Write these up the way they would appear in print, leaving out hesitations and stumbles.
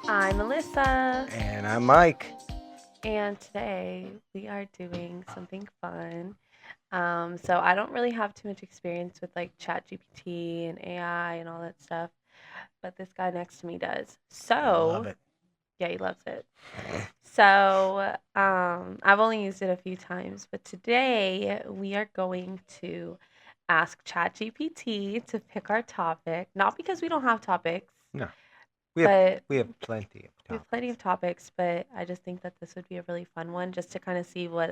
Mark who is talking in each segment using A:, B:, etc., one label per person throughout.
A: I'm Alyssa,
B: And I'm Mike.
A: and today we are doing something fun. So I don't really have too much experience with like Chat GPT and AI and all that stuff, but this guy next to me does.
B: I love
A: So
B: it.
A: yeah, he loves it. So I've only used it a few times, but today we are going to ask Chat GPT to pick our topic, not because we don't have topics,
B: No, we have
A: but
B: we have plenty of
A: we have plenty
B: topics.
A: of topics, but I just think that this would be a really fun one just to kind of see what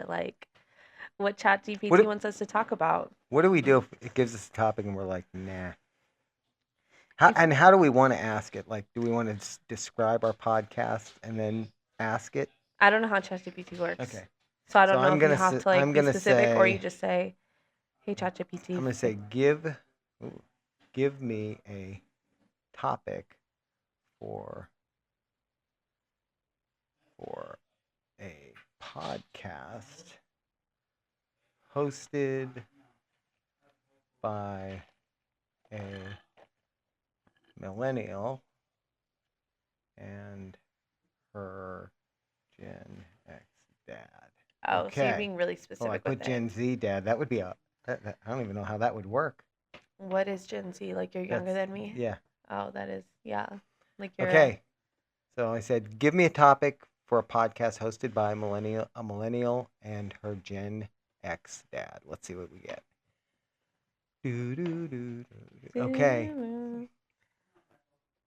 A: Chat
B: What
A: GPT
B: do,
A: wants us to talk about.
B: what do we do if it gives us a topic and we're like, nah?
A: If
B: How do we want to ask it? Like, do we want to describe our podcast and then ask it?
A: I don't know how Chat GPT works.
B: Okay.
A: So I
B: So
A: don't know
B: I'm
A: if you
B: gonna
A: have to
B: I'm
A: like be
B: gonna
A: specific or you
B: say
A: just say, "Hey Chat
B: I'm
A: GPT."
B: gonna say give me a topic for for a podcast hosted by a millennial and her Gen X dad.
A: Oh, so you're
B: Okay.
A: being really
B: Oh, I
A: specific with
B: put
A: it.
B: Gen Z dad. That would be I don't even know how that would work.
A: What is Gen Z? Like you're younger
B: That's
A: than me?
B: yeah.
A: Oh, that is, yeah. Like you're a,
B: Okay. So I said, give me a topic for a podcast hosted by a millennial and her Gen X dad. Let's see what we get. Okay.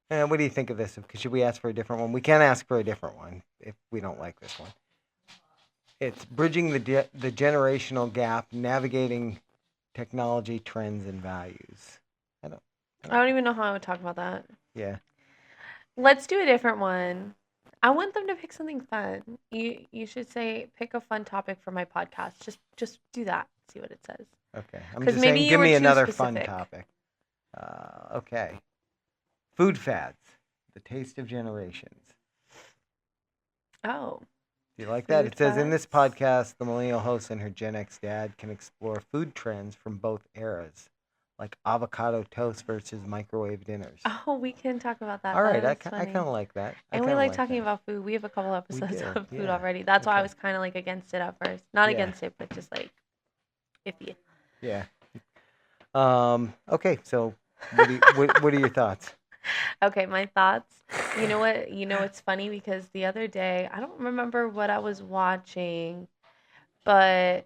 B: And what do you think of this? Should we ask for a different one? We can ask for a different one if we don't like this one. It's bridging the generational gap, navigating technology trends and values. I don't, I
A: I
B: don't.
A: don't even know how I would talk about that.
B: Yeah.
A: Let's do a different one. I want them to pick something fun. You should say pick a fun topic for my podcast. Just do that. See what it says.
B: Okay. I'm
A: Cuz
B: just
A: maybe
B: saying,
A: you
B: give
A: were
B: me
A: too
B: another fun
A: specific.
B: topic. Okay. Food fads. The taste of generations.
A: Oh,
B: Do you like that?
A: food
B: It says in this
A: fads.
B: podcast, the millennial host and her Gen X dad can explore food trends from both eras, like avocado toast versus microwave dinners.
A: Oh, we can talk about that.
B: All right,
A: That
B: I,
A: is
B: ki- I kind
A: funny.
B: of like that. I
A: And we
B: kind of
A: like
B: like
A: talking
B: that.
A: about food. We have a couple
B: We
A: episodes
B: do.
A: of food
B: Yeah.
A: already. That's why I
B: Okay.
A: was kind of like against it at first. Not
B: Yeah.
A: against it, but just like iffy.
B: Yeah. Okay. So, what are your thoughts?
A: Okay, my thoughts. You know what? You know it's funny because the other day, I don't remember what I was watching, but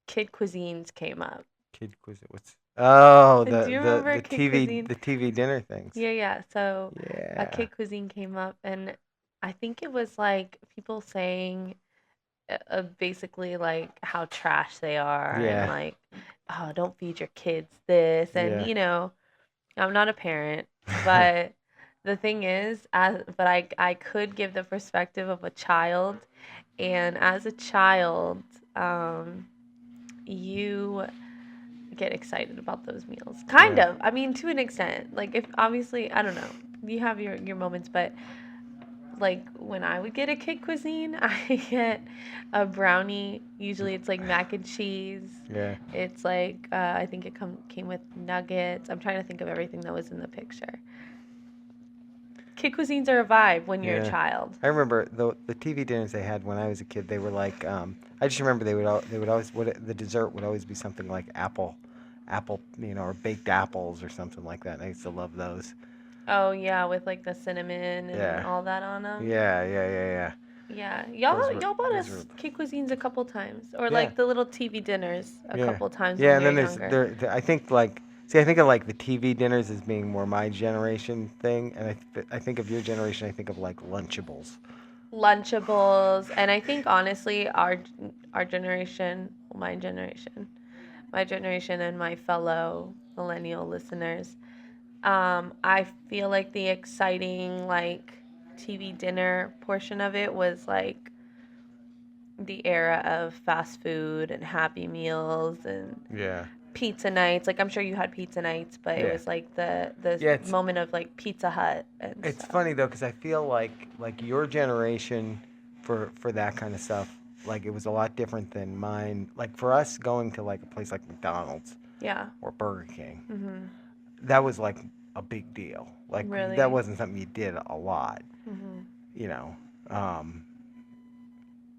A: Kid Cuisines came up.
B: Kid quiz. What's? Oh,
A: Do you remember
B: the
A: Kid
B: TV
A: Cuisine?
B: the TV dinner things.
A: Yeah. So a
B: Yeah.
A: Kid Cuisine came up, and I think it was like people saying basically like how trash they are, and
B: Yeah.
A: like, oh, don't feed your kids this, and
B: Yeah.
A: I'm not a parent, but the thing is, but I could give the perspective of a child, and as a child, you get excited about those meals. Kind
B: Yeah.
A: of. I mean, to an extent. Like if obviously, I don't know. You have your moments, but like when I would get a kid cuisine, I get a brownie. Usually it's like mac and cheese.
B: Yeah.
A: It's like I think it came with nuggets. I'm trying to think of everything that was in the picture. Kid cuisines are a vibe when you're a
B: Yeah.
A: child.
B: I remember the TV dinners they had when I was a kid. They were like, I just remember they would always the dessert would always be something like apple, or baked apples or something like that. And I used to love those.
A: Oh yeah, with like the cinnamon and
B: Yeah.
A: all that on them.
B: Yeah.
A: Yeah,
B: Those were
A: y'all bought
B: those were
A: us kid cuisines a couple times, or
B: yeah
A: like the little TV dinners a
B: yeah
A: couple times
B: yeah.
A: when
B: And
A: we were
B: then there's
A: younger.
B: I think like see I think of like the TV dinners as being more my generation thing, and I think of your generation. I think of like Lunchables.
A: Lunchables, and I think honestly, our generation, my generation, and my fellow millennial listeners, I feel like the exciting like TV dinner portion of it was like the era of fast food and Happy Meals and
B: Yeah.
A: pizza nights. Like I'm sure you had pizza nights, but it
B: Yeah.
A: was like the
B: Yeah.
A: moment of like Pizza Hut and
B: It's
A: stuff.
B: funny though, because I feel like your generation for that kind of stuff, like it was a lot different than mine. Like for us going to like a place like McDonald's
A: Yeah.
B: or Burger King,
A: Mhm.
B: that was like a big deal. Like that
A: Really.
B: wasn't something you did a lot.
A: Mhm.
B: you know, um,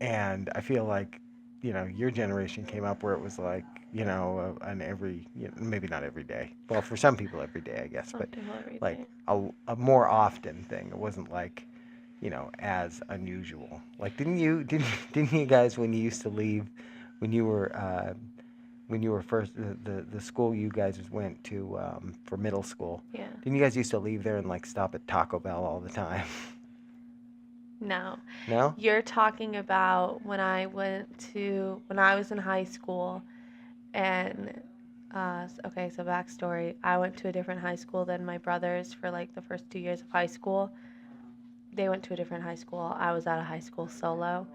B: and I feel like, your generation came up where it was like, an every, maybe not every day. Well, for some people every day, I guess,
A: Some
B: but
A: people every
B: like
A: day.
B: a more often thing. It wasn't like, as unusual. Like, didn't you guys when you used to leave, when you were first the school you guys went to for middle school?
A: Yeah.
B: Didn't you guys used to leave there and like stop at Taco Bell all the time?
A: No.
B: No?
A: You're talking about when I was in high school and okay, so backstory. I went to a different high school than my brothers for like the first 2 years of high school. They went to a different high school. I was at a high school solo.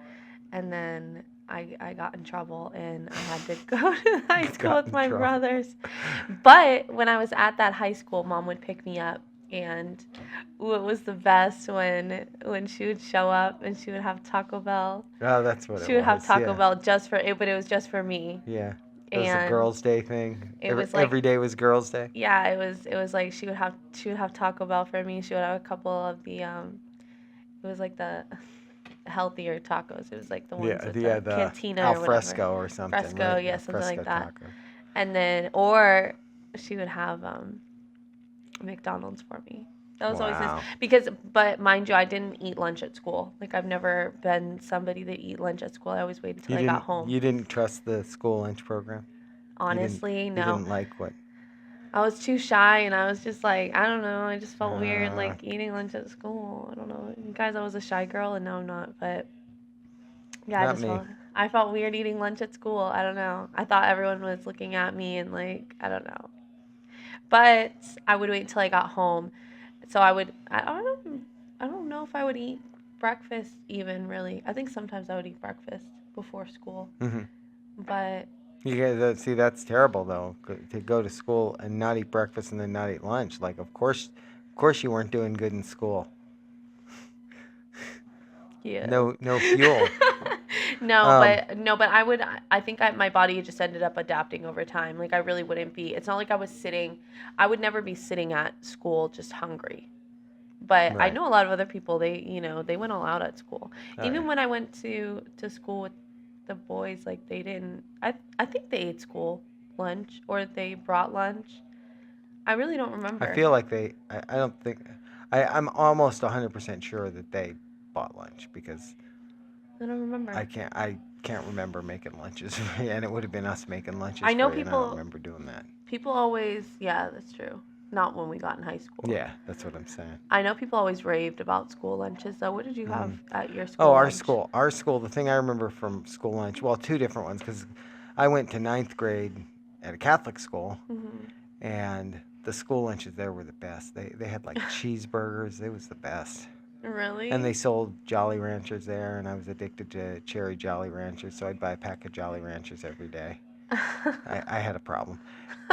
A: And then I got in trouble and I had to go to high school
B: Got
A: with
B: in
A: my
B: trouble.
A: brothers. But when I was at that high school, mom would pick me up, and ooh, it was the best when she would show up and she would have Taco Bell.
B: Oh, that's what it
A: She would have
B: was.
A: Taco
B: Yeah.
A: Bell just for it, but it was just for me.
B: Yeah. It was the
A: And
B: girls' day thing.
A: it
B: Every
A: was like,
B: every day was girls' day.
A: yeah, it was like she would have Taco Bell for me. She would have a couple of the it was like the healthier tacos. It was like the ones
B: Yeah,
A: with the
B: the
A: cantina
B: al
A: or whatever.
B: fresco or something,
A: Fresco,
B: right?
A: yeah,
B: Yeah,
A: something like
B: fresco
A: that.
B: tacos.
A: And then, or she would have McDonald's for me. That was always nice
B: Wow.
A: because, but mind you, I didn't eat lunch at school. Like I've never been somebody that eat lunch at school. I always waited until
B: You
A: I got
B: didn't
A: home.
B: you didn't trust the school lunch program? You didn't
A: Honestly,
B: you
A: no.
B: didn't like what?
A: I was too shy, and I was just like, I don't know. I just felt weird,
B: Uh,
A: like eating lunch at school. I don't know, guys. I was a shy girl, and now I'm not. But yeah,
B: Not me.
A: I felt weird eating lunch at school. I don't know. I thought everyone was looking at me and like I don't know. But I would wait until I got home. So I don't know if I would eat breakfast even really. I think sometimes I would eat breakfast before school.
B: Hmm.
A: But
B: You guys see that's terrible though, to go to school and not eat breakfast and then not eat lunch. Like of course you weren't doing good in school.
A: yeah.
B: No fuel.
A: No,
B: Um,
A: but no, but I think my body just ended up adapting over time. Like I really wouldn't be. It's not like I would never be sitting at school just hungry. But I
B: right.
A: know a lot of other people, they went all out at school.
B: Oh yeah.
A: Even when I went to school with the boys, like they didn't I think they ate school lunch or they brought lunch. I really don't
B: I
A: remember.
B: feel like I don't think. I'm almost 100% sure that they bought lunch because
A: I don't remember.
B: I can't remember making lunches, and it would have been us making lunches
A: I know
B: for you, and I don't
A: people
B: remember doing that.
A: people always, yeah, that's true. Not when we got in high school.
B: Yeah, that's what I'm saying.
A: I know people always raved about school lunches though. What did you have
B: Mm.
A: at your
B: Oh,
A: school
B: our
A: lunch?
B: school, our school. The thing I remember from school lunch, well, two different ones, because I went to ninth grade at a Catholic school,
A: Mhm.
B: and the school lunches there were the best. They had like cheeseburgers. It was the best. And
A: Really?
B: they sold Jolly Ranchers there, and I was addicted to cherry Jolly Ranchers, so I'd buy a pack of Jolly Ranchers every day. I had a problem,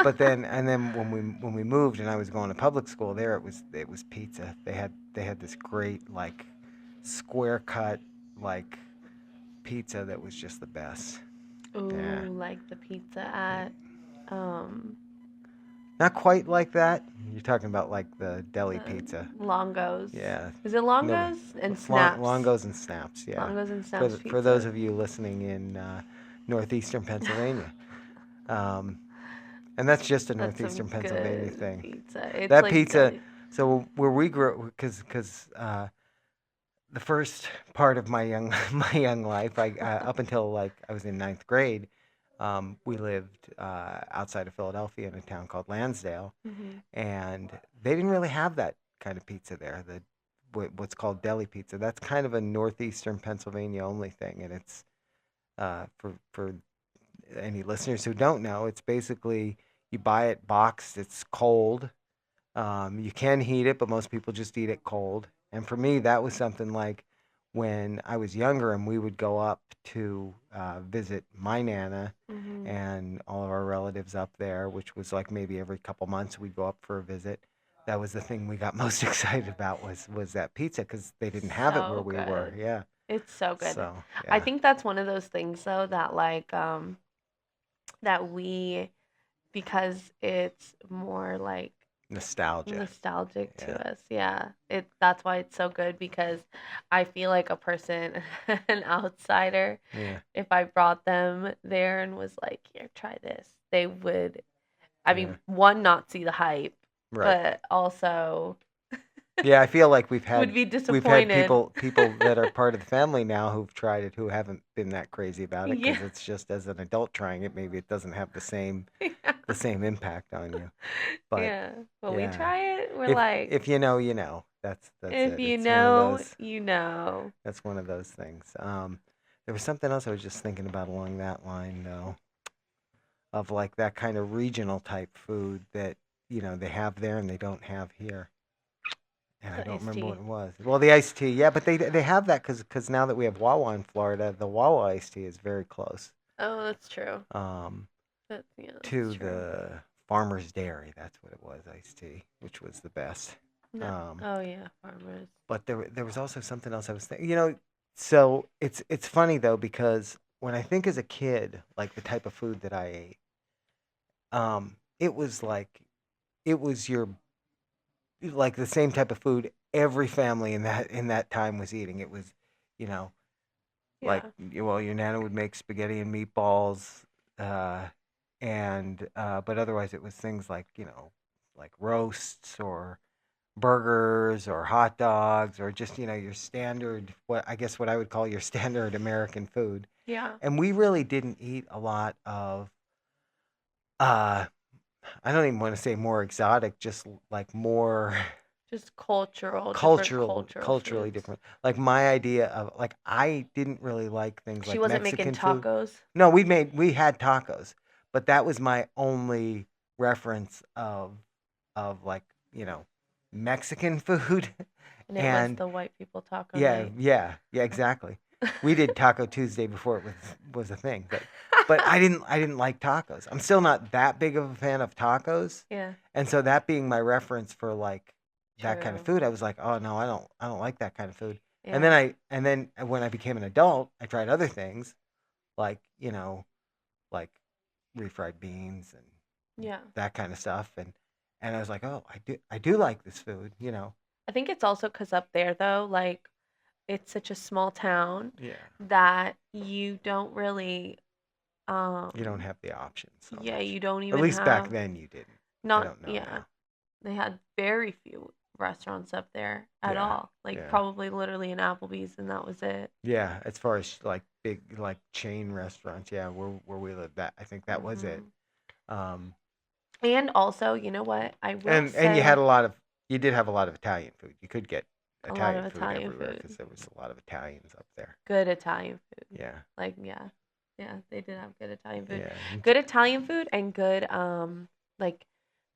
B: but then when we moved and I was going to public school there, it was pizza. They had this great like square cut like pizza that was just the best. Yeah,
A: Ooh, like the pizza at um
B: not quite like that. You're talking about like the deli
A: the
B: pizza.
A: Longos.
B: Yeah,
A: Is it
B: no,
A: Longos and Snaps?
B: Longos and snaps. Yeah,
A: Longos and
B: for
A: Snaps
B: for those
A: pizza.
B: of you listening in northeastern Pennsylvania. Um, and that's just a
A: That's some
B: northeastern Pennsylvania
A: good
B: thing.
A: pizza. It's
B: That
A: like
B: pizza.
A: deli.
B: So where we grew, because the first part of my young my young life, up until like I was in ninth grade, we lived outside of Philadelphia in a town called Lansdale,
A: Mhm.
B: and they didn't really have that kind of pizza there. What's called deli pizza. That's kind of a northeastern Pennsylvania only thing, and it's for any listeners who don't know, it's basically you buy it boxed. It's cold. You can heat it, but most people just eat it cold. And for me, that was something like when I was younger and we would go up to visit my Nana
A: Mhm.
B: and all of our relatives up there, which was like maybe every couple months we'd go up for a visit. That was the thing we got most excited about was that pizza because they didn't have it where
A: So
B: we were.
A: good.
B: Yeah.
A: It's so good.
B: So
A: I
B: yeah.
A: think that's one of those things though that like that we because it's more like
B: Nostalgia.
A: nostalgic
B: Yeah.
A: to us. Yeah. That's why it's so good because I feel like a person, an outsider,
B: Yeah.
A: if I brought them there and was like, "Here, try this." They would, I
B: Yeah.
A: mean, one, not see the hype,
B: Right.
A: but also
B: Yeah, I feel like
A: would be
B: we've had
A: disappointed.
B: people that are part of the family now who've tried it who haven't been that crazy about it
A: Yeah.
B: because it's just as an adult trying it, maybe it doesn't have the same impact on you. But
A: Yeah. When we
B: yeah,
A: try it, we're
B: if
A: like,
B: you know, you know. That's
A: if
B: it.
A: you
B: It's one of
A: know,
B: those.
A: you know.
B: That's one of those things. There was something else I was just thinking about along that line though, of like that kind of regional type food that they have there and they don't have here. And I
A: The
B: don't
A: iced
B: remember what
A: tea.
B: it was. Well, the iced tea, yeah, but they have that because now that we have Wawa in Florida, the Wawa iced tea is very close
A: Oh, that's true.
B: um,
A: Yeah, that's
B: to
A: true.
B: the Farmer's Dairy. That's what it was, iced tea, which was the best.
A: No.
B: Um,
A: Oh yeah, farmers.
B: but there was also something else I was thinking. So it's funny though because when I think as a kid, like the type of food that I ate, it was like it was your like the same type of food every family in that time was eating. It was, you know, like
A: Yeah.
B: well, your nana would make spaghetti and meatballs, uh, and but otherwise it was things like like roasts or burgers or hot dogs or just your standard what I would call your standard American food.
A: Yeah.
B: And we really didn't eat a lot of uh, I don't even want to say more exotic, just like more
A: Just different cultural
B: culturally
A: foods.
B: different. Like my idea of like I didn't really like things
A: She
B: like
A: wasn't making
B: Mexican food.
A: tacos.
B: No, we had tacos, but that was my only reference of like, Mexican food.
A: And it was
B: And
A: the white people taco
B: yeah,
A: night.
B: yeah, yeah, exactly. We did Taco Tuesday before it was a thing, but I didn't like tacos. I'm still not that big of a fan of tacos.
A: Yeah,
B: And so that being my reference for like that kind of
A: true.
B: food, I was like, "Oh no, I don't like that kind of food." And then
A: Yeah,
B: when I became an adult, I tried other things like, like refried beans and
A: yeah.
B: that kind of stuff and I was like, "Oh, I do like this food."
A: I think it's also because up there, though, like, it's such a small town
B: Yeah.
A: that you don't really,
B: You don't
A: um,
B: have the options so
A: yeah,
B: much.
A: you don't
B: At
A: even
B: least back
A: have,
B: then you didn't. I
A: not,
B: don't know
A: yeah,
B: now.
A: they had very few restaurants up there at
B: Yeah.
A: all. Like,
B: Yeah.
A: probably literally an Applebee's, and that was it.
B: Yeah, as far as like big like chain restaurants, yeah, where we live, that I think that was it.
A: Hmm.
B: Um
A: And also, you know what? I will
B: and
A: say
B: you did have a lot of Italian food. You could get
A: a lot
B: Italian
A: of
B: food
A: Italian
B: everywhere because
A: food.
B: there was a lot of Italians up there.
A: Good Italian food.
B: Yeah.
A: Like, yeah. Yeah, they did have good Italian food.
B: Yeah.
A: Good Italian food and good like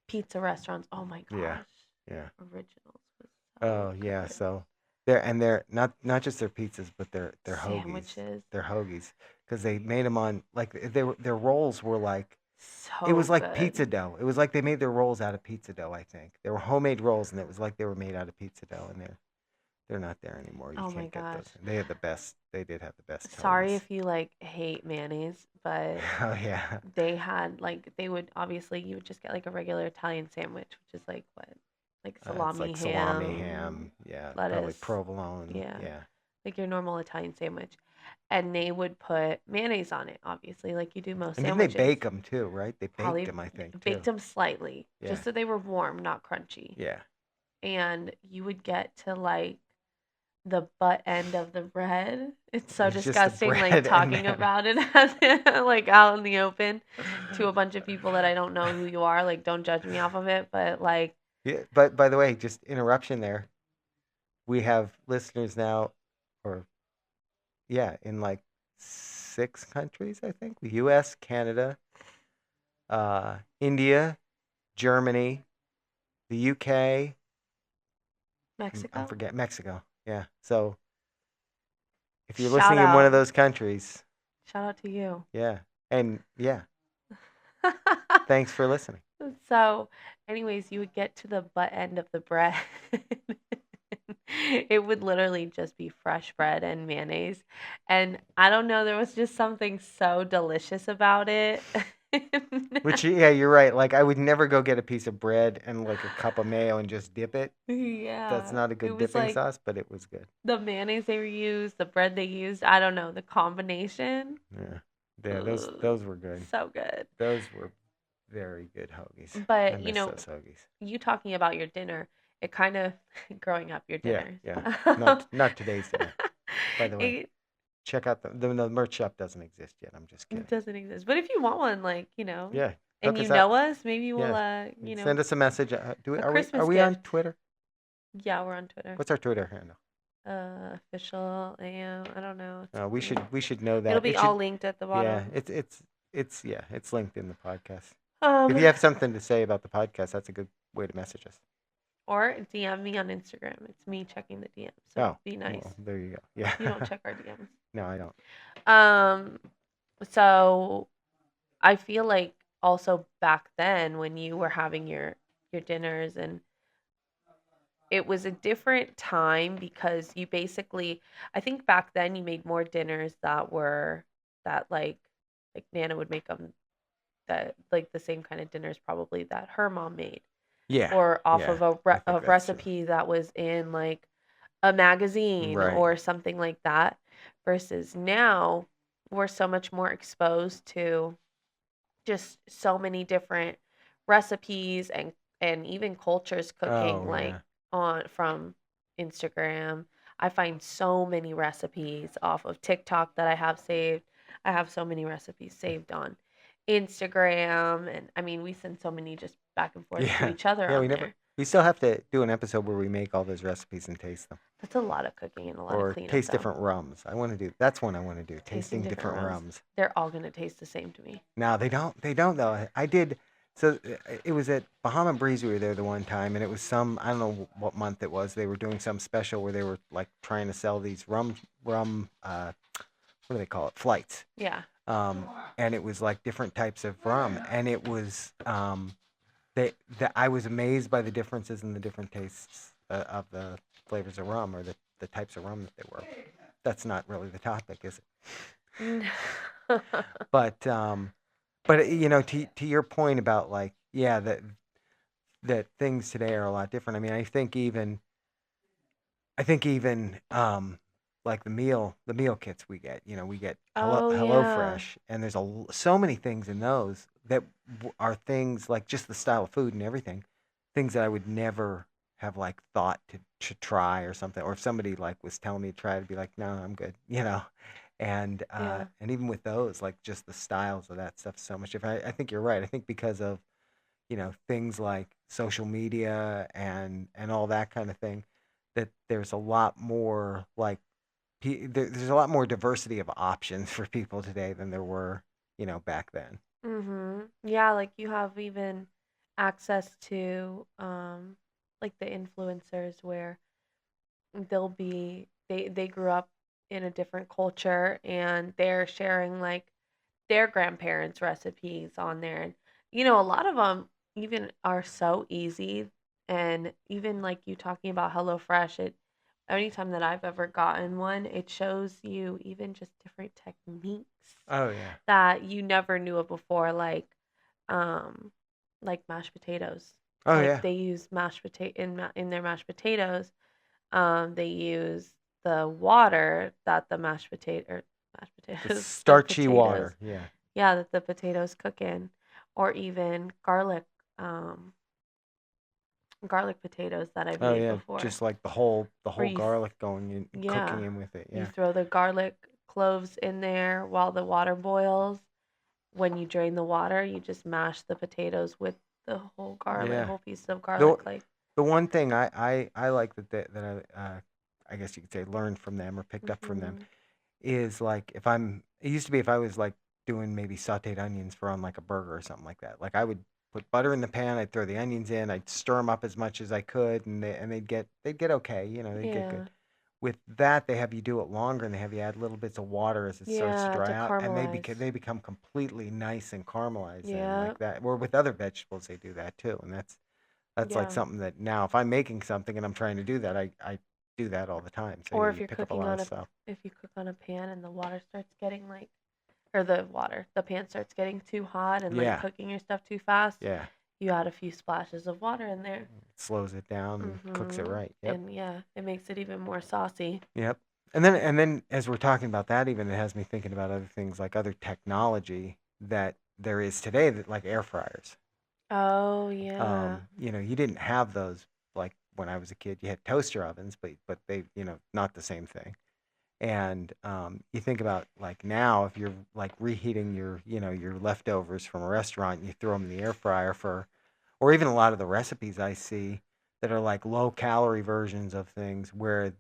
A: pizza restaurants. Oh my
B: Yeah.
A: gosh.
B: Yeah.
A: Originals was so
B: Oh yeah,
A: good.
B: so they're not just their pizzas, but their hoagies.
A: Sandwiches.
B: Their hoagies because they made them on like their rolls were like it was
A: So
B: like pizza
A: good.
B: dough. It was like they made their rolls out of pizza dough, I think. They were homemade rolls and it was like they were made out of pizza dough and they're not there anymore. You
A: Oh my
B: can't get those.
A: gosh.
B: They did have the best
A: Sorry
B: hoagies.
A: if you like hate mayonnaise, but
B: Oh yeah.
A: they had like they would obviously you would just get like a regular Italian sandwich, which is like what? Like
B: It's
A: salami,
B: like salami,
A: ham,
B: ham, yeah, probably
A: lettuce.
B: provolone,
A: Yeah.
B: yeah.
A: Like your normal Italian sandwich. And they would put mayonnaise on it, obviously, like you do most
B: And didn't they
A: sandwiches.
B: bake them too, right? They baked
A: Probably
B: them, I think,
A: baked
B: too.
A: them slightly,
B: Yeah.
A: just so they were warm, not crunchy.
B: Yeah.
A: And you would get to like the butt end of the bread. It's so
B: It's just the
A: disgusting, like
B: bread and
A: talking
B: then
A: about it as like out in the open to a bunch of people that I don't know who you are. Like, don't judge me off of it, but like,
B: Yeah, but by the way, just interruption there. We have listeners now, or yeah, in like 6 countries, I think. The U.S., Canada, India, Germany, the UK. I
A: Mexico.
B: forget Mexico. Yeah. So if you're
A: Shout
B: listening in one of
A: out,
B: those countries,
A: shout out to you.
B: yeah, and yeah, thanks for listening.
A: So, anyways, you would get to the butt end of the bread. It would literally just be fresh bread and mayonnaise. And I don't know, there was just something so delicious about it.
B: Which, yeah, you're right. Like, I would never go get a piece of bread and like a cup of mayo and just dip it. That's
A: Yeah.
B: not a
A: It
B: good
A: was
B: dipping
A: like
B: sauce, but it was good.
A: the mayonnaise they used, the bread they used. I don't know, the combination.
B: Yeah, yeah,
A: Ugh,
B: those were good.
A: so good.
B: Those were very good hoagies. I
A: But,
B: miss those hoagies.
A: you talking about your dinner, it kind of growing up your
B: Yeah,
A: dinners.
B: yeah. Not today's dinner, by the way.
A: It
B: Check out the merch shop doesn't exist yet. I'm just kidding.
A: doesn't exist. But if you want one,
B: Yeah,
A: and
B: hook
A: you
B: us up.
A: know us, maybe we'll,
B: Yeah, send us a message.
A: a
B: Are
A: Christmas
B: we on
A: gift.
B: Twitter?
A: Yeah, we're on Twitter.
B: What's our Twitter handle?
A: Official AM. I don't know.
B: We should know
A: It'll
B: that.
A: be
B: It
A: all
B: should.
A: linked at the
B: Yeah,
A: bottom.
B: it's yeah, it's linked in the podcast. If
A: Um,
B: you have something to say about the podcast, that's a good way to message us.
A: or DM me on Instagram. It's me checking the DMs. So
B: Oh,
A: be nice.
B: well, there you go. Yeah.
A: You don't check our DMs.
B: No, I don't.
A: Um, so I feel like also back then when you were having your dinners, and it was a different time because you basically, I think back then you made more dinners that were that like Nana would make them, that like the same kind of dinners probably that her mom made,
B: Yeah,
A: or off
B: yeah.
A: of
B: I
A: a
B: think that's true.
A: recipe that was in like a magazine
B: Right.
A: or something like that, versus now we're so much more exposed to just so many different recipes and even cultures cooking,
B: Oh
A: like
B: yeah.
A: on from Instagram. I find so many recipes off of TikTok that I have saved. I have so many recipes saved on Instagram, and I mean we send so many just back and forth to
B: Yeah.
A: each other
B: Yeah.
A: on there.
B: We still have to do an episode where we make all those recipes and taste them,
A: That's a lot of cooking and a lot of
B: or
A: cleanup
B: taste
A: though.
B: different rums. I want to do. That's one I want to do.
A: Tasting
B: Tasting
A: different
B: different
A: rums.
B: rums.
A: They're all gonna taste the same to me.
B: No, they don't. They don't though. I did. So it was at Bahama Breeze. We were there the one time, and it was some. I don't know what month it was. They were doing some special where they were like trying to sell these rum. What do they call it? Flights.
A: Yeah.
B: Um, and it was like different types of rum, and it was that I was amazed by the differences in the different tastes of the flavors of rum, or the types of rum that they were. That's not really the topic, is it? But to your point about like, yeah, that things today are a lot different. I mean, I think even like the meal kits we get. We get
A: Oh
B: Hello
A: yeah.
B: Fresh, and there's so many things in those that are things like just the style of food and everything, things that I would never have like thought to try or something. Or if somebody like was telling me to try, I'd be like, no, I'm good.
A: Yeah.
B: And even with those, like just the styles of that stuff, so much different. I think you're right. I think because of things like social media and all that kind of thing, that there's a lot more like there's a lot more diversity of options for people today than there were back then.
A: Yeah, like you have even access to like the influencers where they grew up in a different culture and they're sharing like their grandparents' recipes on there. And a lot of them even are so easy. And even like you talking about HelloFresh, anytime that I've ever gotten one, it shows you even just different techniques
B: Oh yeah.
A: that you never knew of before, um like mashed potatoes.
B: Oh
A: Like
B: yeah.
A: they use mashed potato in their mashed potatoes. They use the water that the mashed
B: The
A: potatoes, the
B: starchy
A: potatoes,
B: water. Yeah.
A: yeah, that the potatoes cook in, or even um, garlic potatoes that I've
B: Oh
A: made
B: yeah.
A: before,
B: Just like the whole
A: where
B: garlic going in, cooking
A: yeah,
B: in with it.
A: you
B: Yeah.
A: throw the garlic cloves in there while the water boils. When you drain the water, you just mash the potatoes with the
B: Yeah.
A: whole piece of
B: The
A: garlic, like.
B: the one thing I like that I guess you could say learned from them or picked up from them
A: Mhm.
B: is like it used to be if I was like doing maybe sauteed onions for on like a burger or something like that. Like I would put butter in the pan, I'd throw the onions in, I'd stir them up as much as I could, and they'd get okay, they'd get
A: Yeah.
B: good. With that, they have you do it longer, and they have you add little bits of water as it starts to
A: Yeah,
B: dry
A: to
B: out, and
A: caramelize.
B: they become completely nice and caramelized and
A: Yeah.
B: like that. Or with other vegetables, they do that too, and that's like
A: Yeah.
B: something that now if I'm making something and I'm trying to do that, I do that all the time. So
A: Or
B: yeah,
A: if
B: you
A: you're
B: pick up a
A: cooking
B: lot
A: on
B: of
A: a
B: stuff.
A: if you cook on a pan and the water starts getting like or the pan starts getting too hot and like
B: Yeah.
A: cooking your stuff too fast,
B: Yeah.
A: you add a few splashes of water in there.
B: It slows it down and cooks it right. Yep.
A: And yeah, it makes it even more saucy.
B: Yep. And then as we're talking about that, even it has me thinking about other things like other technology that there is today that like air fryers.
A: Oh yeah.
B: You didn't have those like when I was a kid. You had toaster ovens, but they, not the same thing. And you think about like now, if you're like reheating your leftovers from a restaurant, and you throw them in the air fryer or even a lot of the recipes I see that are like low calorie versions of things where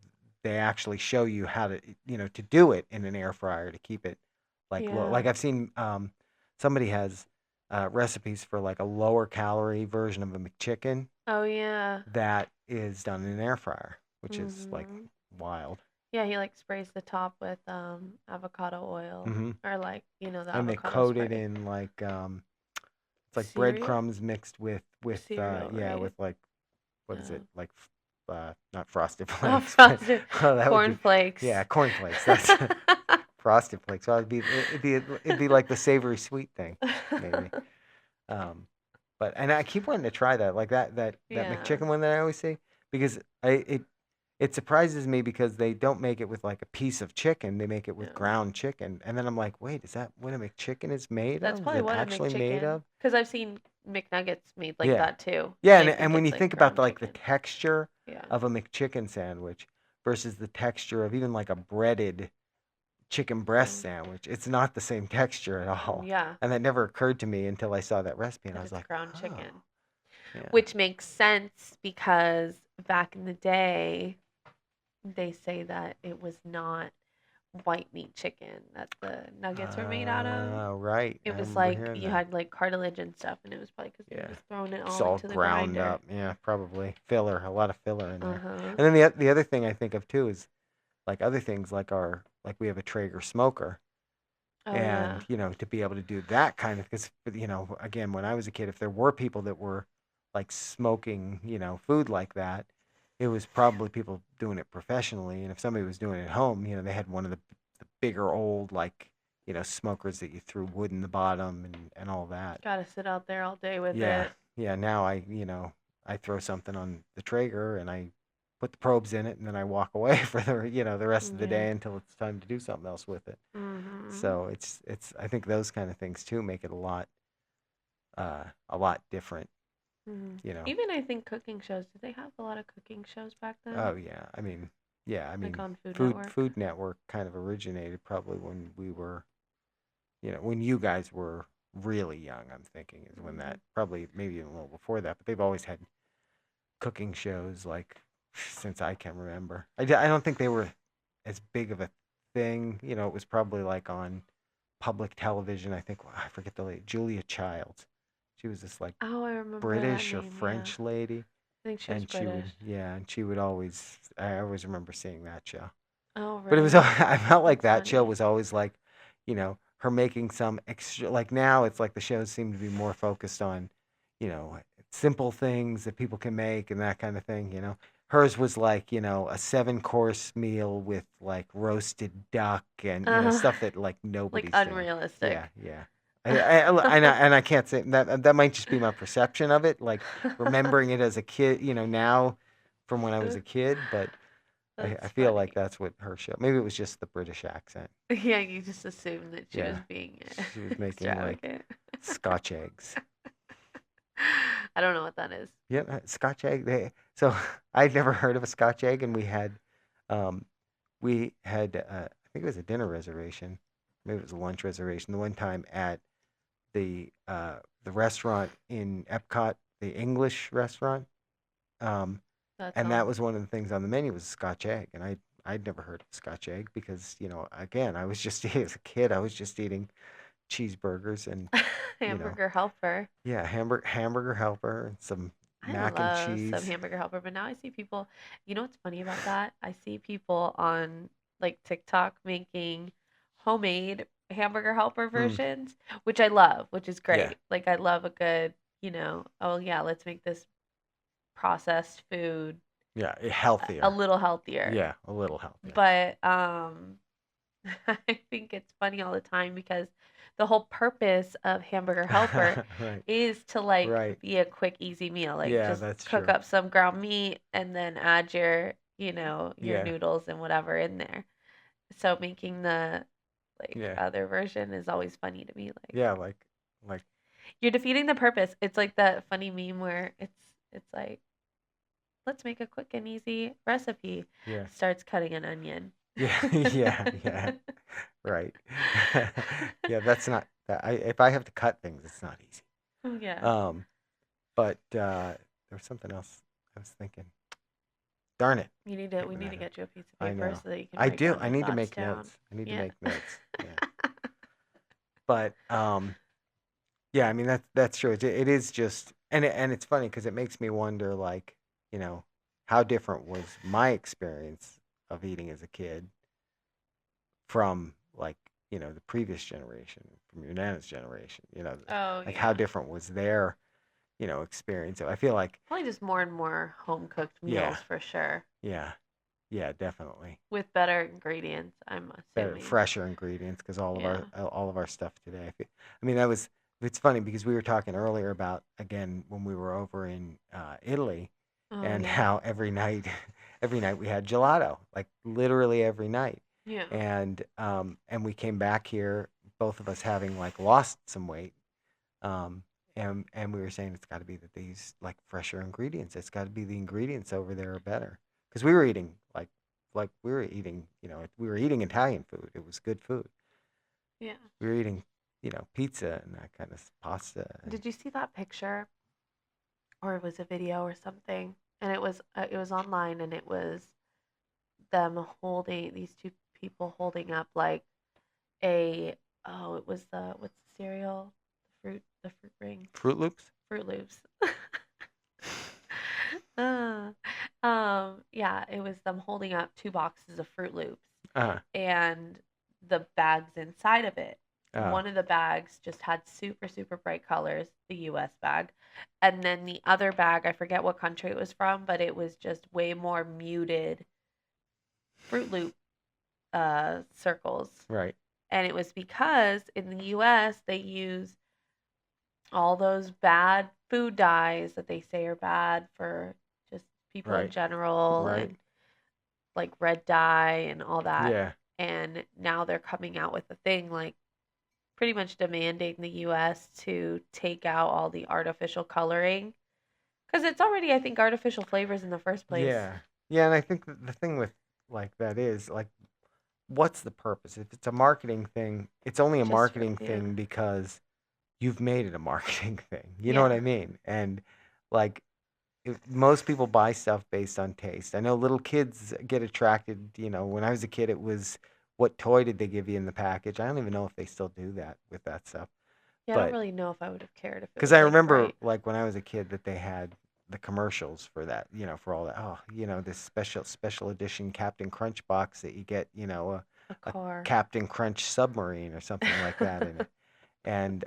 B: they actually show you how to do it in an air fryer to keep it like low.
A: Yeah.
B: Like I've seen somebody has recipes for like a lower calorie version of a McChicken
A: Oh yeah.
B: that is done in an air fryer, which is like
A: Mhm.
B: wild.
A: Yeah, he like sprays the top with avocado oil
B: Hmm.
A: or like, the
B: And they
A: avocado
B: coat it
A: spray.
B: in like it's like
A: Cereal?
B: breadcrumbs mixed with
A: Cereal,
B: yeah,
A: right?
B: with like what is
A: No.
B: it, like not frosted
A: Oh,
B: flakes, but
A: frosted
B: oh, that would be,
A: cornflakes.
B: yeah, cornflakes. That's frosted flakes. So it'd be like the savory sweet thing maybe. Um, and I keep wanting to try that, like that
A: Yeah.
B: McChicken one that I always see, because it surprises me because they don't make it with like a piece of chicken, they make it with
A: No.
B: ground chicken, and then I'm like, wait, is that what a McChicken is made
A: That's
B: of? Is
A: probably
B: it
A: what a
B: actually made
A: McChicken.
B: of?
A: Because I've seen McNuggets made like
B: Yeah,
A: that too,
B: yeah,
A: and
B: and
A: I
B: and
A: think
B: when
A: it's
B: you
A: like
B: think about
A: ground
B: like the
A: chicken.
B: texture
A: Yeah.
B: of a McChicken sandwich versus the texture of even like a breaded chicken breast
A: Mm.
B: sandwich, it's not the same texture at all.
A: Yeah,
B: And that never occurred to me until I saw that recipe, and I
A: that
B: was
A: it's
B: like,
A: ground
B: oh,
A: chicken.
B: yeah.
A: Which makes sense because back in the day, they say that it was not white meat chicken that the nuggets were made out of.
B: Right. I
A: It was
B: remember
A: like
B: hearing
A: you
B: that.
A: had like cartilage and stuff, and it was probably because they were
B: Yeah.
A: just throwing it
B: Just
A: all
B: all
A: into the
B: ground
A: grinder.
B: up. Yeah, probably. Filler, a lot of filler in
A: Uh
B: there.
A: huh.
B: And then the other thing I think of too is like other things like we have a Traeger smoker,
A: Oh
B: and
A: yeah.
B: to be able to do that kind of, because again, when I was a kid, if there were people that were like smoking food like that, it was probably people doing it professionally. And if somebody was doing it at home, they had one of the bigger old like smokers that you threw wood in the bottom and all that.
A: Gotta sit out there all day with
B: Yeah,
A: it.
B: yeah. Now I throw something on the Traeger and I put the probes in it, and then I walk away for the rest of the
A: Yeah.
B: day until it's time to do something else with it.
A: Mhm.
B: So it's I think those kind of things too make it a lot different,
A: Mhm.
B: you know.
A: Even I think cooking shows. Did they have a lot of cooking shows back then?
B: Oh yeah, I mean, yeah, I
A: Like
B: mean,
A: on Food Network.
B: Food Network kind of originated probably when when you guys were really young. I'm thinking is when that
A: Mhm.
B: probably maybe even a little before that, but they've always had cooking shows like since I can remember. I don't think they were as big of a thing. It was probably like on public television. I think I forget the lady, Julia Childs. She was this like
A: Oh, I remember that
B: British or
A: name. Yeah,
B: French lady,
A: I think she was
B: and
A: British.
B: she would always. I always remember seeing that show.
A: Oh,
B: But it was
A: really?
B: I felt like
A: That's
B: that show
A: funny.
B: was always like, her making some extra. Like now, it's like the shows seem to be more focused on, you know, simple things that people can make and that kind of thing. Hers was like a 7-course meal with like roasted duck and
A: Uh,
B: stuff that like
A: like
B: nobody's seen. Yeah,
A: unrealistic.
B: yeah. And I can't say that might just be my perception of it, like remembering it as a kid, now from when I was a kid, but I
A: That's
B: feel like
A: funny.
B: that's what her show. Maybe it was just the British accent.
A: Yeah, you just assumed that she was
B: Yeah,
A: being
B: she was making like
A: extravagant.
B: Scotch eggs.
A: I don't know what that is.
B: Yeah, Scotch egg. So I'd never heard of a Scotch egg, and um, I think it was a dinner reservation, maybe it was a lunch reservation. The one time at the restaurant in Epcot, the English restaurant, um,
A: That's
B: and that
A: all.
B: was one of the things on the menu was a Scotch egg, and I'd never heard of Scotch egg because again I was just as a kid I was just eating cheeseburgers and you know
A: Hamburger helper.
B: yeah, hamburger helper and some
A: I
B: mac and
A: love some
B: cheese.
A: hamburger helper, but now I see people, what's funny about that? I see people on like TikTok making homemade hamburger helper
B: Mm,
A: versions, which I love, which is
B: yeah,
A: great. Like I love a good, oh yeah, let's make this processed food
B: yeah,
A: a
B: healthier.
A: little healthier.
B: Yeah, a little healthier.
A: But I think it's funny all the time because the whole purpose of Hamburger Helper
B: Right.
A: is to like
B: Right.
A: be a quick, easy meal. Like
B: Yeah,
A: just
B: that's
A: cook
B: true.
A: up some ground meat and then add your
B: Yeah.
A: noodles and whatever in there. So making the like
B: Yeah.
A: other version is always funny to me. Like
B: Yeah, like
A: you're defeating the purpose. It's like that funny meme where it's like, let's make a quick and easy recipe.
B: yeah.
A: Starts cutting an onion.
B: Yeah. Yeah. Yeah. Right. Yeah, that's not that if I have to cut things, it's not easy.
A: Yeah.
B: Um, but there was something else I was thinking. Darn it.
A: We
B: Can't
A: need to
B: remember.
A: get you a piece of
B: I
A: paper
B: know.
A: so that you can
B: I
A: write
B: do.
A: down
B: I
A: your
B: need to
A: thoughts
B: make
A: down.
B: notes. I need to
A: Yeah.
B: make notes. Yeah. But yeah, I mean that's true. It is just and it's funny because it makes me wonder like, you know, how different was my experience of eating as a kid from like, the previous generation, from your nana's generation,
A: Oh
B: like how
A: yeah.
B: different was their, experience. So I feel like
A: Probably just more and more home cooked
B: yeah,
A: meals for sure.
B: yeah, yeah, definitely.
A: With better ingredients, I'm
B: Better,
A: assuming.
B: fresher ingredients because
A: Yeah.
B: all of our stuff today. I mean, that was it's funny because we were talking earlier about again when we were over in Italy,
A: Oh
B: and
A: yeah.
B: how every night, every night we had gelato, like literally every night,
A: Yeah.
B: and we came back here, both of us having like lost some weight, and we were saying it's got to be that these like fresher ingredients. It's got to be the ingredients over there are better because we were eating like we were eating, we were eating Italian food. It was good food.
A: Yeah.
B: We were eating, pizza and that kind of pasta. And
A: Did you see that picture or it was a video or something? And it was online and it was them holding these two people holding up like a it was the what's the cereal? The fruit ring.
B: Fruit Loops.
A: Fruit Loops. Uh, yeah, it was them holding up two boxes of Fruit Loops
B: Uh,
A: and the bags inside of it.
B: uh,
A: One of the bags just had super, super bright colors, the US bag. And then the other bag, I forget what country it was from, but it was just way more muted Fruit Loop circles.
B: right,
A: And it was because in the US they use all those bad food dyes that they say are bad for just people in
B: right,
A: general
B: right.
A: and like red dye and all that.
B: Yeah.
A: And now they're coming out with a thing like pretty much demanding the US to take out all the artificial coloring because it's already, I think, artificial flavors in the first place.
B: Yeah. Yeah, and I think the thing with like that is like what's the purpose? If it's a marketing thing, it's only a
A: Just for,
B: marketing
A: yeah.
B: thing because you've made it a marketing thing. You know what I
A: Yeah.
B: mean? And like most people buy stuff based on taste. I know little kids get attracted, when I was a kid it was what toy did they give you in the package? I don't even know if they still do that with that stuff.
A: Yeah, I don't
B: But
A: really know if I would have cared if it
B: because
A: was
B: I
A: like
B: remember
A: bright.
B: like when I was a kid that they had the commercials for that, for all that. Oh, this special edition Captain Crunch box that you get,
A: A
B: a
A: car.
B: Captain Crunch submarine or something like that in it. And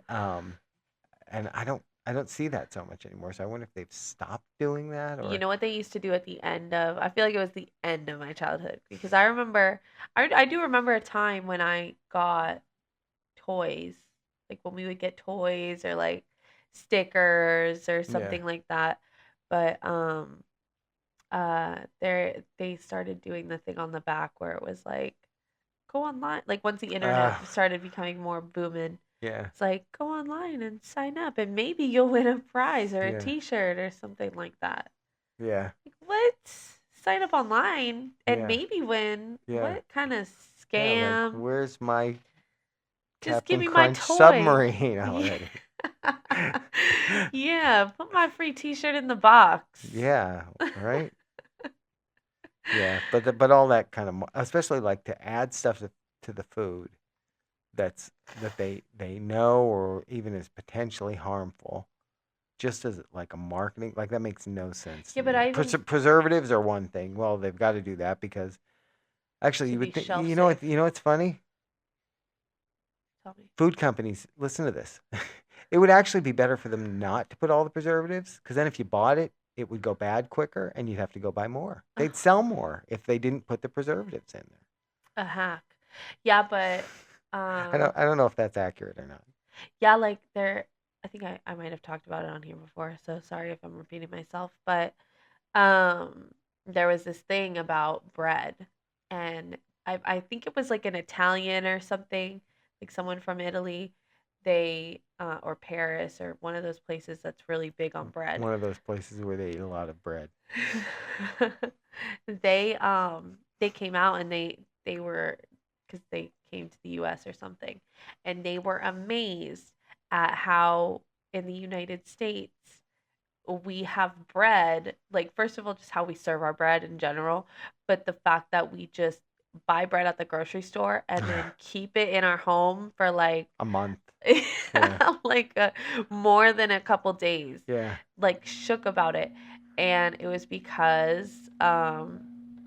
B: I don't see that so much anymore. So I wonder if they've stopped doing that
A: You
B: or
A: know what they used to do at the end of, I feel like it was the end of my childhood because I remember, I do remember a time when I got toys, like when we would get toys or like stickers or
B: yeah.
A: something like that. But they started doing the thing on the back where it was like go online. Like once the internet
B: Uh
A: started becoming more booming,
B: yeah.
A: it's like go online and sign up and maybe you'll win a prize or a
B: Yeah.
A: t-shirt or something like that.
B: Yeah.
A: Like, what? Sign up online and
B: Yeah.
A: maybe win?
B: Yeah.
A: What kind of
B: Yeah, like
A: scam?
B: where's my
A: Just give
B: Captain
A: me my
B: Crunch
A: toy.
B: submarine
A: Yeah.
B: already?
A: Yeah, put my free t-shirt in the box.
B: Yeah, right? Yeah, but all that kind of especially like to add stuff to the food that's that they know or even is potentially harmful just as like a marketing like that makes no sense to
A: Yeah, but
B: me.
A: I even
B: Preservatives are one thing. Well, they've got to do that because actually
A: to
B: you
A: be
B: would think
A: shelf safe.
B: what's funny?
A: Tell me.
B: Food companies, listen to this. It would actually be better for them not to put all the preservatives because then if you bought it, it would go bad quicker and you'd have to go buy more. They'd sell more if they didn't put the preservatives in there.
A: A hack. Yeah, but
B: I don't know if that's accurate or not.
A: yeah, like there I think I might have talked about it on here before, so sorry if I'm repeating myself, but um there was this thing about bread, and I think it was like an Italian or something, like someone from Italy. They or Paris or one of those places that's really big on bread.
B: One of those places where they eat a lot of bread.
A: They came out and they were, because they came to the US or something, and they were amazed at how in the United States we have bread, like first of all just how we serve our bread in general, but the fact that we just buy bread at the grocery store and then keep it in our home for like
B: A month. Yeah.
A: like more than a couple days,
B: Yeah.
A: like shook about it. And it was because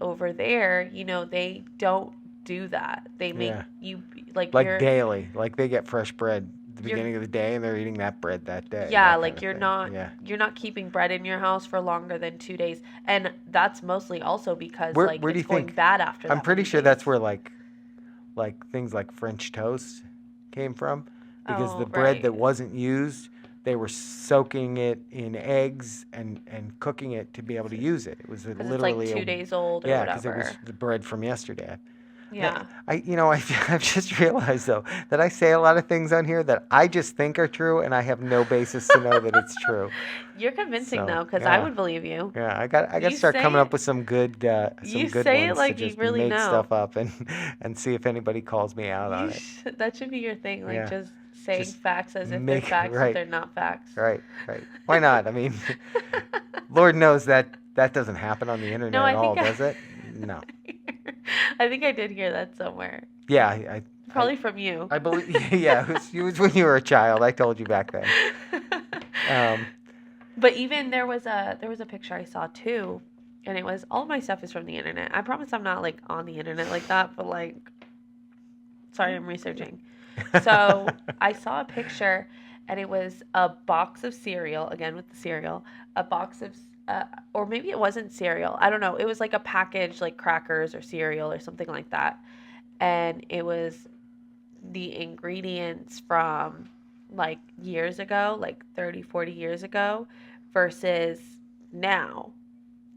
A: over there, they don't do that. They make
B: Yeah.
A: you like
B: Like daily. Like they get fresh bread at the
A: you're
B: beginning of the day and they're eating that bread that day.
A: yeah,
B: That kind
A: like
B: of thing. Yeah.
A: you're not keeping bread in your house for longer than 2 days. And that's mostly also because like
B: Where do
A: it's
B: you
A: going
B: think?
A: bad after
B: I'm
A: that
B: pretty
A: many
B: sure
A: days.
B: that's where like things like French toast came from, because the
A: Oh,
B: bread that
A: right.
B: wasn't used, they were soaking it in eggs and cooking it to be able to use it. It was
A: Because it's like
B: literally a
A: 2 days old or
B: yeah, because it was
A: whatever.
B: the bread from yesterday.
A: Yeah.
B: I've just realized though that I say a lot of things on here that I just think are true, and I have no basis to know that it's true.
A: You're convincing
B: So
A: though, because I
B: yeah,
A: would believe you.
B: yeah, I got to
A: You
B: start coming
A: say
B: up
A: it.
B: with some
A: You
B: good
A: say it
B: ones to
A: like you
B: just
A: really
B: make
A: know.
B: stuff up and see if anybody calls me out on it.
A: That should be your thing, like
B: Yeah,
A: just saying
B: just
A: facts as if they're
B: make
A: facts, but
B: right,
A: they're not facts.
B: right. Why not? I mean, Lord knows that that doesn't happen on the
A: No,
B: internet at
A: I
B: all,
A: think
B: does it? No.
A: I think I did hear that somewhere.
B: Yeah,
A: Probably from you.
B: I believe. Yeah, it was when you were a child. I told you back then. Um,
A: But even there was a picture I saw too, and it was all of my stuff is from the internet. I promise I'm not like on the internet like that, but like sorry, I'm researching. So I saw a picture, and it was a box of cereal, again with the cereal, a box of, or maybe it wasn't cereal. I don't know. It was like a package, like crackers or cereal or something like that. And it was the ingredients from like years ago, like 30, 40 years ago, versus now.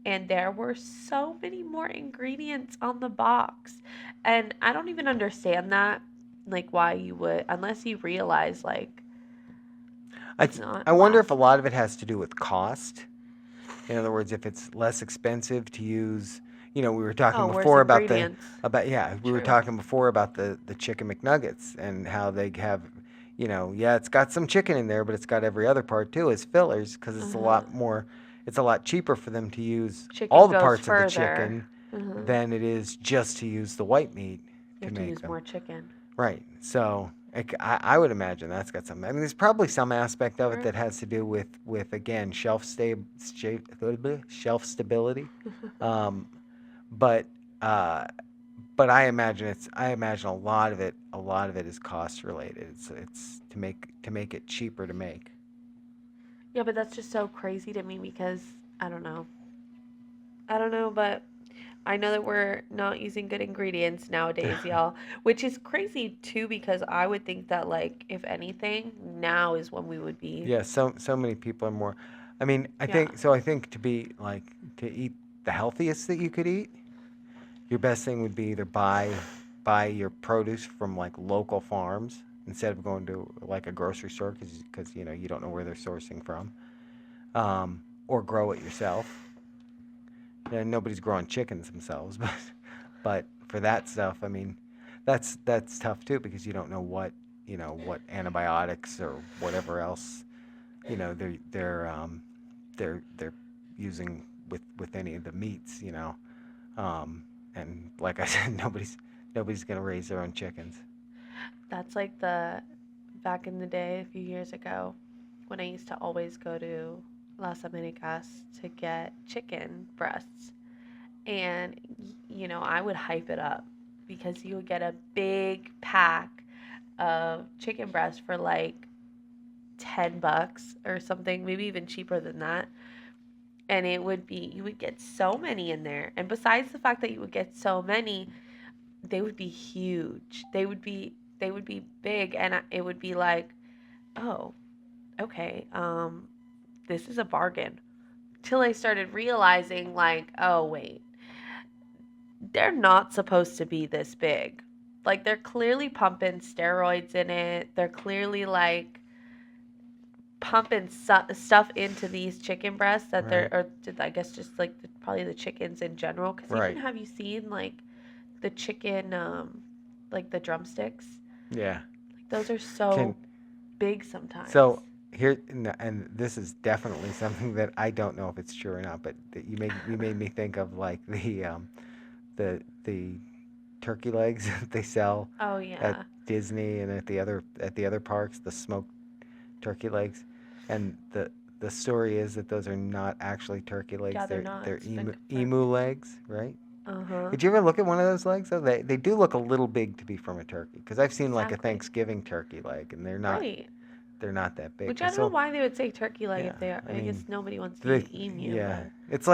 A: And there were so many more ingredients on the box. And I don't even understand that, like why you would, unless you realize like it's not
B: I wonder if a
A: lasting.
B: lot of it has to do with cost. In other words, if it's less expensive to use, we were talking
A: Oh, worse
B: before
A: ingredients.
B: we were
A: True.
B: talking before about the chicken McNuggets and how they have, yeah, it's got some chicken in there, but it's got every other part too as fillers because
A: Uh-huh.
B: it's a lot cheaper for them to use
A: Chicken
B: all the
A: goes
B: parts of the
A: further.
B: chicken
A: Uh-huh.
B: than it is just to use the white meat
A: You
B: to
A: have to
B: make
A: use
B: them.
A: more chicken.
B: Right. So I would imagine that's got some. I mean, there's probably some aspect of it
A: True.
B: that has to do with again shelf stability, um, but uh, but I imagine a lot of it is cost related. It's to make it cheaper to make.
A: Yeah, but that's just so crazy to me because I don't know. I don't know, but I know that we're not using good ingredients nowadays, y'all, which is crazy too because I would think that like if anything, now is when we would be.
B: Yeah, so many people are more. I mean,
A: Yeah.
B: I think to be like to eat the healthiest that you could eat, your best thing would be either buy your produce from like local farms instead of going to like a grocery store because you don't know where they're sourcing from, or grow it yourself. And nobody's growing chickens themselves, but for that stuff, I mean, that's tough too because you don't know what antibiotics or whatever else they're using with any of the meats. And like I said, nobody's gonna raise their own chickens.
A: That's like the back in the day, a few years ago, when I used to always go to Las Americas to get chicken breasts. And, I would hype it up because you would get a big pack of chicken breast for like $10 or something, maybe even cheaper than that. And you would get so many in there. And besides the fact that you would get so many, they would be huge. They would be big, and it would be like, oh, okay, this is a bargain. Till I started realizing, like, oh wait, they're not supposed to be this big. Like, they're clearly pumping steroids in it. They're clearly like pumping stuff into these chicken breasts that they're,
B: Right.
A: or I guess just like probably the chickens in general. Because even
B: Right.
A: have you seen like the chicken, like the drumsticks?
B: Yeah.
A: Like those are
B: Can
A: so big sometimes.
B: so here and this is definitely something that I don't know if it's true or not, but that you made me think of like the turkey legs that they sell
A: Oh
B: at
A: yeah,
B: Disney and at the other parks, the smoked turkey legs, and the story is that those are not actually turkey legs.
A: yeah, they're not.
B: They're
A: It's been
B: emu
A: confirmed.
B: legs, right?
A: Uh huh.
B: Did you ever look at one of those legs though? They do look a little big to be from a turkey because I've seen like a
A: Exactly.
B: Thanksgiving turkey leg and
A: Right.
B: they're not that big.
A: Which I don't know
B: So
A: why they would say turkey leg
B: yeah,
A: if they are.
B: I
A: I guess
B: mean,
A: nobody wants to
B: they
A: eat emu,
B: yeah,
A: but
B: it's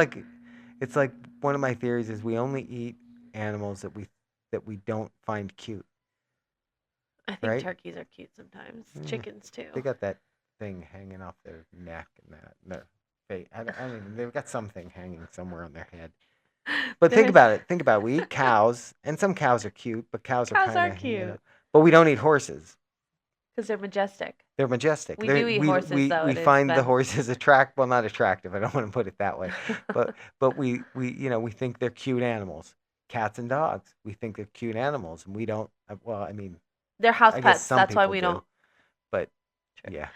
B: like one of my theories is we only eat animals that we don't find cute,
A: I think
B: right?
A: turkeys are cute sometimes.
B: Mm,
A: Chickens
B: they
A: too.
B: got that thing hanging off their neck and that their face. I mean, they've got something hanging somewhere on their head. But think
A: There's
B: about it. Think about it. We eat cows, and some cows are cute, but cows are
A: cows
B: kind
A: are
B: of
A: cute
B: But we don't eat horses.
A: because they're majestic.
B: They're majestic.
A: We do eat horses though.
B: We
A: It has
B: find the
A: been.
B: horses well, not attractive. I don't want to put it that way, but we we think they're cute animals. Cats and dogs. We think they're cute animals, and we don't. Well, I mean,
A: They're house
B: I guess
A: pets.
B: some
A: That's why
B: people
A: we
B: do,
A: don't.
B: but yeah,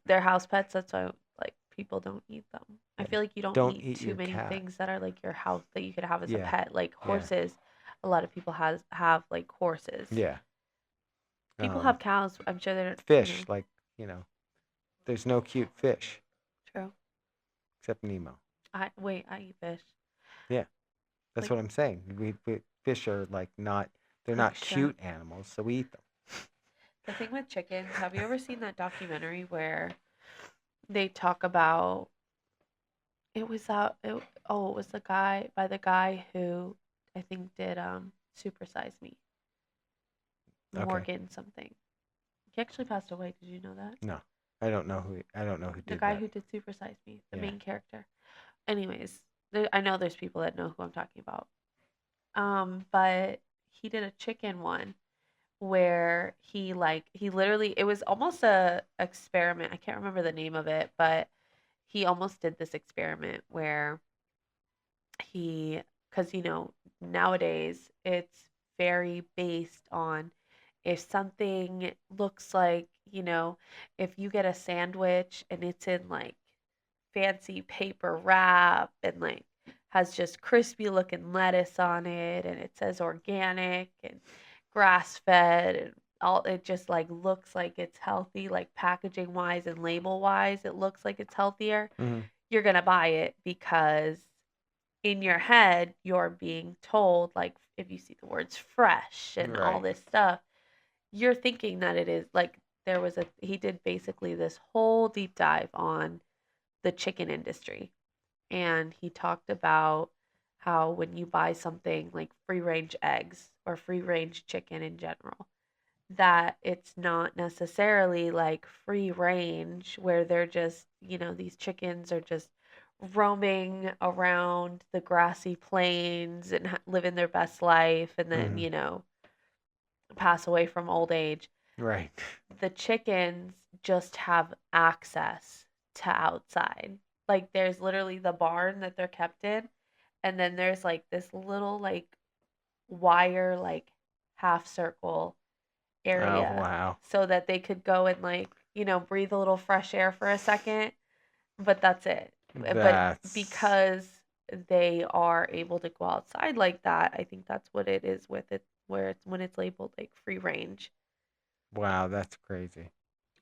A: They're house pets. That's why like people don't eat them. I
B: yeah.
A: feel like you don't
B: Don't
A: eat
B: eat
A: too
B: your
A: many
B: cat.
A: things that are like your house that you could have as a
B: Yeah,
A: pet. Like
B: yeah,
A: horses, a lot of people has have like horses.
B: yeah.
A: People
B: Um,
A: have cows. I'm sure they're
B: fish, like there's no cute fish
A: true.
B: except Nemo.
A: I eat fish.
B: Yeah, that's
A: Like
B: what I'm saying. Fish are like not they're
A: like
B: not
A: shrimp.
B: cute animals, so we eat them.
A: The thing with chickens, have you ever seen that documentary where they talk about it was out it, oh, it was the guy who I think did Super Size Me.
B: Okay.
A: Morgan something. He actually passed away. Did you know that?
B: No, I don't know who
A: The
B: did
A: guy
B: that.
A: who did Super Size Me, the
B: Yeah.
A: main character. Anyways, I know there's people that know who I'm talking about. But he did a chicken one where he literally it was almost a experiment. I can't remember the name of it, but he almost did this experiment where he because nowadays it's very based on if something looks like, if you get a sandwich and it's in like fancy paper wrap and like has just crispy looking lettuce on it and it says organic and grass fed and all, it just like looks like it's healthy, like packaging wise and label wise it looks like it's healthier.
B: Hmm.
A: You're going to buy it because in your head you're being told, like, if you see the words fresh and all
B: Right.
A: this stuff, you're thinking that it is like, he did basically this whole deep dive on the chicken industry, and he talked about how when you buy something like free range eggs or free range chicken in general, that it's not necessarily like free range where they're just, these chickens are just roaming around the grassy plains and living their best life and then,
B: Hmm.
A: pass away from old age.
B: Right.
A: The chickens just have access to outside. Like there's literally the barn that they're kept in, and then there's like this little like wire like half circle
B: Oh
A: area
B: wow.
A: so that they could go and like, breathe a little fresh air for a second, but that's it. But
B: That's
A: because they are able to go outside like that, I think that's what it is with it where it's when it's labeled like free range.
B: wow. That's crazy.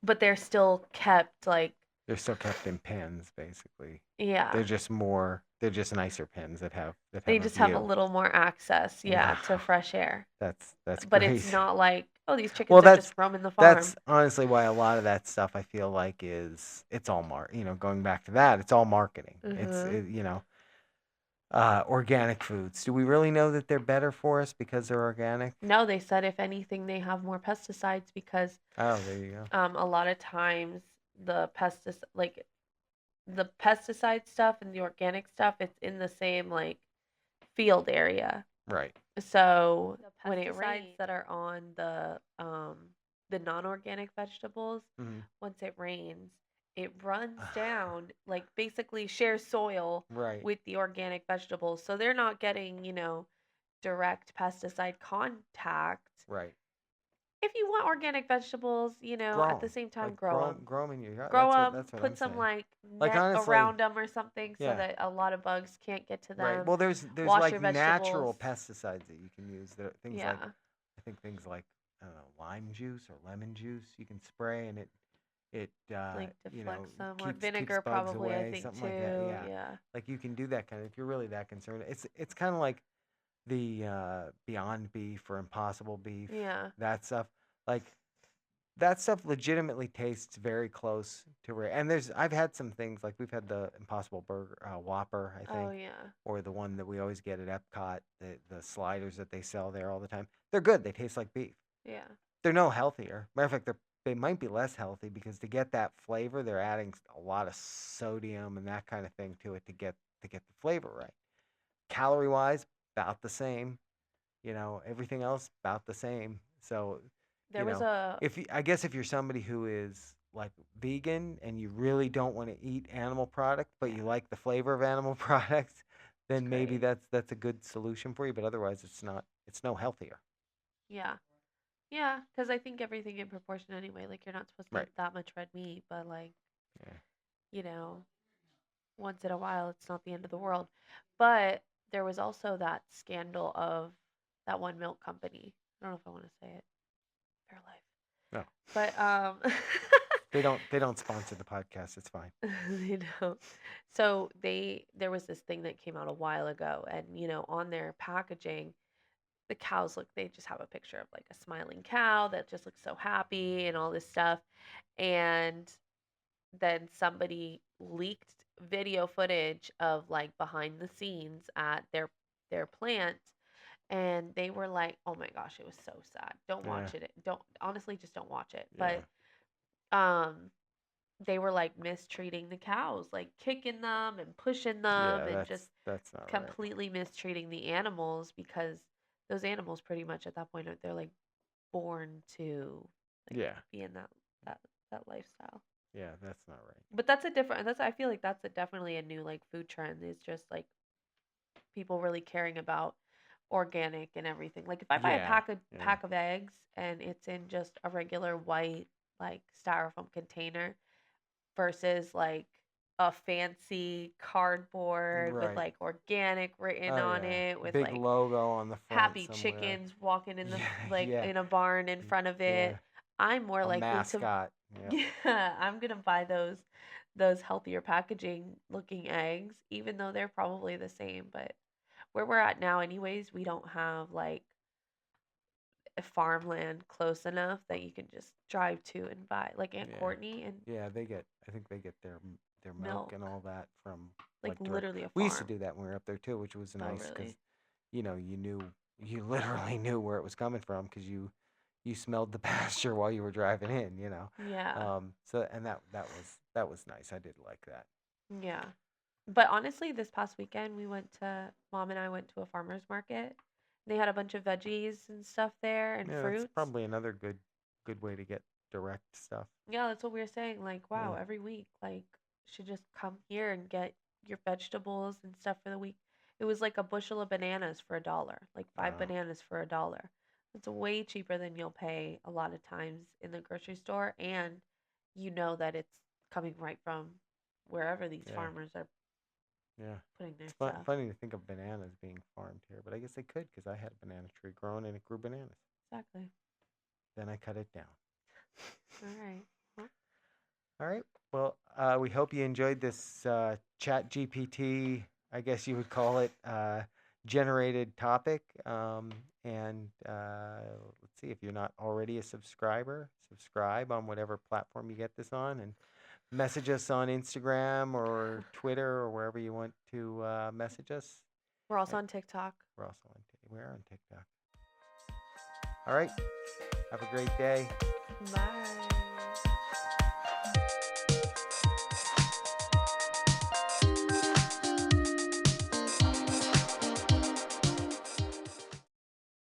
A: But they're still kept like,
B: They're still kept in pens, basically.
A: yeah,
B: They're just nicer pens that
A: they
B: have a
A: just have a
B: view.
A: little more access, yeah, to
B: Wow.
A: fresh air.
B: That's
A: But it's
B: crazy.
A: not like, oh, these
B: Well,
A: chickens are just roaming the
B: that's
A: farm.
B: honestly why a lot of that stuff I feel like it's all going back to that, it's all marketing.
A: Mhm.
B: organic foods. Do we really know that they're better for us because they're organic?
A: No, they said if anything, they have more pesticides because
B: Oh, there you go.
A: a lot of times the pesticide stuff and the organic stuff, it's in the same like field area.
B: Right.
A: So when it rains that are on the non-organic vegetables,
B: Mm-hmm.
A: once it rains, it runs down, like basically shares soil
B: Right.
A: with the organic vegetables. So they're not getting, direct pesticide contact.
B: Right.
A: If you want organic vegetables,
B: Grow
A: at the
B: 'em.
A: same time,
B: Like
A: grow them.
B: grow 'em in your yard.
A: Grow them,
B: That's what I'm
A: put some
B: saying.
A: like
B: Like
A: net
B: honestly,
A: around them or something so
B: yeah.
A: that a lot of bugs can't get to
B: Right.
A: them.
B: Well, there's
A: Wash
B: like
A: your vegetables.
B: natural pesticides that you can use. That are things like
A: Yeah,
B: I think things like I don't know lime juice or lemon juice you can spray and it
A: like deflect some or
B: keeps
A: vinegar
B: bugs
A: probably I
B: away,
A: think
B: something like that.
A: too.
B: Yeah.
A: Yeah.
B: Like you can do that kind of if you're really that concerned. It's kind of like the Beyond Beef or Impossible Beef,
A: Yeah.
B: that stuff. Like that stuff legitimately tastes very close to rare. And I've had some things like we've had the Impossible Burger Whopper, I
A: Oh
B: think,
A: yeah.
B: or the one that we always get at Epcot, the sliders that they sell there all the time. They're good. They taste like beef.
A: Yeah.
B: They're no healthier. Matter of fact, they might be less healthy because to get that flavor, they're adding a lot of sodium and that kind of thing to it to get the flavor right. Calorie wise, about the same. Everything else about the same. So,
A: There
B: you
A: was
B: know,
A: a
B: I guess if you're somebody who is like vegan and you really don't want to eat animal product, but
A: yeah,
B: you like the flavor of animal products,
A: it's
B: then maybe
A: great.
B: that's a good solution for you. But otherwise, it's no healthier.
A: Yeah. Yeah, because I think everything in proportion anyway. Like you're not supposed to
B: Right.
A: eat that much red meat, but like,
B: Yeah.
A: you know, once in a while it's not the end of the world. But there was also that scandal of that one milk company. I don't know if I want to say it. Fairlife.
B: No,
A: But
B: they don't sponsor the podcast. It's fine.
A: you know. So there was this thing that came out a while ago and on their packaging the cows look they just have a picture of like a smiling cow that just looks so happy and all this stuff. And then somebody leaked video footage of like behind the scenes at their plant and they were like, "Oh my gosh, it was so sad. Don't
B: Yeah.
A: watch it. Don't honestly just don't watch it."
B: Yeah.
A: But um they were like mistreating the cows, like kicking them and pushing them
B: Yeah.
A: and just
B: That's not right.
A: completely mistreating the animals because those animals pretty much at that point they're like born to like
B: Yeah.
A: be in that that lifestyle.
B: Yeah. That's not right.
A: But that's a different that's I feel like that's definitely a new like food trend is just like people really caring about organic and everything. Like if I buy a
B: Yeah. Yeah.
A: pack of eggs and it's in just a regular white like styrofoam container versus like a fancy cardboard with
B: Right.
A: like organic written
B: Oh
A: on
B: yeah.
A: it with
B: Big
A: like
B: logo on the front
A: happy
B: somewhere.
A: chickens walking in the
B: Yeah,
A: like
B: yeah,
A: in a barn in front of
B: yeah.
A: it. I'm more
B: A
A: likely to
B: mascot. Yeah,
A: yeah, I'm gonna buy those healthier packaging looking eggs, even though they're probably the same. But where we're at now, anyways, we don't have like a farmland close enough that you can just drive to and buy like Aunt
B: yeah,
A: Courtney and
B: yeah. I think they get their milk and
A: milk,
B: all that from
A: like
B: like direct.
A: literally a
B: We used to
A: farm.
B: do that when we were up there too, which was
A: Oh,
B: nice because
A: really?
B: you literally knew where it was coming from because you smelled the pasture while you were driving in.
A: Yeah,
B: So and that was nice. I did like that.
A: yeah. But honestly, this past weekend mom and I went to a farmer's market. They had a bunch of veggies and stuff there and
B: Yeah, that's
A: fruits.
B: probably another good way to get direct stuff.
A: Yeah, that's what we were saying. Like, wow,
B: Yeah.
A: every week, like, should just come here and get your vegetables and stuff for the week. It was like a bushel of bananas for $1, like five
B: Oh,
A: bananas for $1. It's way cheaper than you'll pay a lot of times in the grocery store, and you know that it's coming right from wherever these
B: yeah.
A: farmers are
B: Yeah.
A: putting their
B: It's
A: stuff.
B: funny to think of bananas being farmed here, but I guess they could because I had a banana tree growing and it grew bananas.
A: Exactly.
B: Then I cut it down.
A: All right. Well,
B: All right. Well, we hope you enjoyed this Chat GPT, I guess you would call it, generated topic. And let's see, if you're not already a subscriber, subscribe on whatever platform you get this on and message us on Instagram or Twitter or wherever you want to message us.
A: We're also
B: And
A: on TikTok.
B: we're on TikTok. All right. Have a great day.
A: Bye.